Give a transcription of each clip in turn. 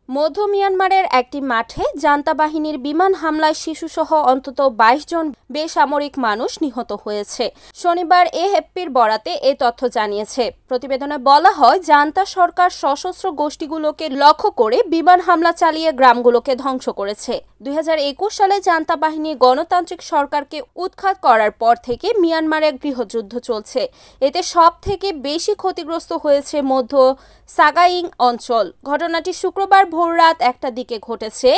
মধ্য মিয়ানমারের একটি মাঠে জান্তা বাহিনীর বিমান হামলায় শিশুসহ অন্তত ২২ জন বেসামরিক মানুষ নিহত হয়েছে। শনিবার এএফপির বরাতে এই তথ্য জানিয়েছে। প্রতিবেদনে বলা হয়, জান্তা সরকার সশস্ত্র গোষ্ঠীগুলোকে লক্ষ্য করে বিমান হামলা চালিয়ে গ্রামগুলোকে ধ্বংস করেছে। ২০২১ সালে জান্তা বাহিনী গণতান্ত্রিক সরকারকে উৎখাত করার পর থেকে মিয়ানমারে গৃহযুদ্ধ চলছে। এতে সবথেকে বেশি ক্ষতিগ্রস্ত হয়েছে মধ্য সাগাইং অঞ্চল। ঘটনাটি শুক্রবার ভোররাত ১টার দিকে ঘটেছে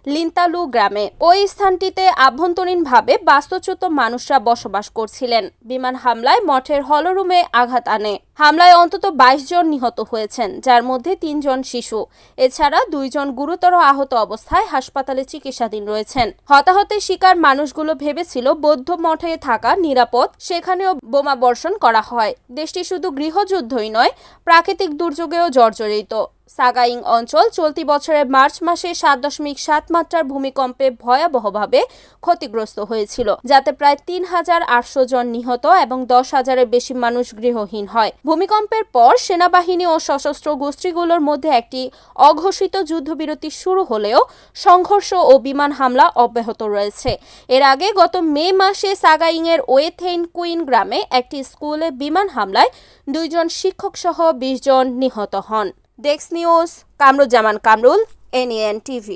লিন্তালু গ্রামে। ওই স্থানটিতে আভ্যন্তরীণভাবে বাস্তুচ্যুত মানুষরা বসবাস করছিলেন। বিমান হামলায় মঠের হলরুমে আঘাত আনে। হামলায় অন্তত ২২ জন নিহত হয়েছেন, যার মধ্যে ৩ জন শিশু। এছাড়া ২ জন গুরুতর আহত অবস্থায় হাসপাতালে চিকিৎসাধীন রয়েছেন। হতাহতের শিকার মানুষগুলো ভেবেছিল বৌদ্ধ মঠে থাকা নিরাপদ, সেখানেও বোমা বর্ষণ করা হয়। দেশটি শুধু গৃহযুদ্ধই নয়, প্রাকৃতিক দুর্যোগেও জর্জরিত। সাগাইং অঞ্চল চলতি বছরের মার্চ মাসে ৭.৭ মাত্রার ভূমিকম্পে ভয়াবহভাবে ক্ষতিগ্রস্ত হয়েছিল, যাতে প্রায় ৩,৮০০ জন নিহত এবং ১০,০০০-এর বেশি মানুষ গৃহহীন হয়। ভূমিকম্পের পর সেনাবাহিনী ও সশস্ত্র গোষ্ঠীগুলোর মধ্যে একটি অঘোষিত যুদ্ধবিরতি শুরু হলেও সংঘর্ষ ও বিমান হামলা অব্যাহত রয়েছে। এর আগে গত মে মাসে সাগাইংয়ের ওয়েথেইন কুইন গ্রামে একটি স্কুলে বিমান হামলায় ২ জন শিক্ষকসহ ২০ জন নিহত হন। Desk news, Kamruzzaman Kamrul, NAN TV।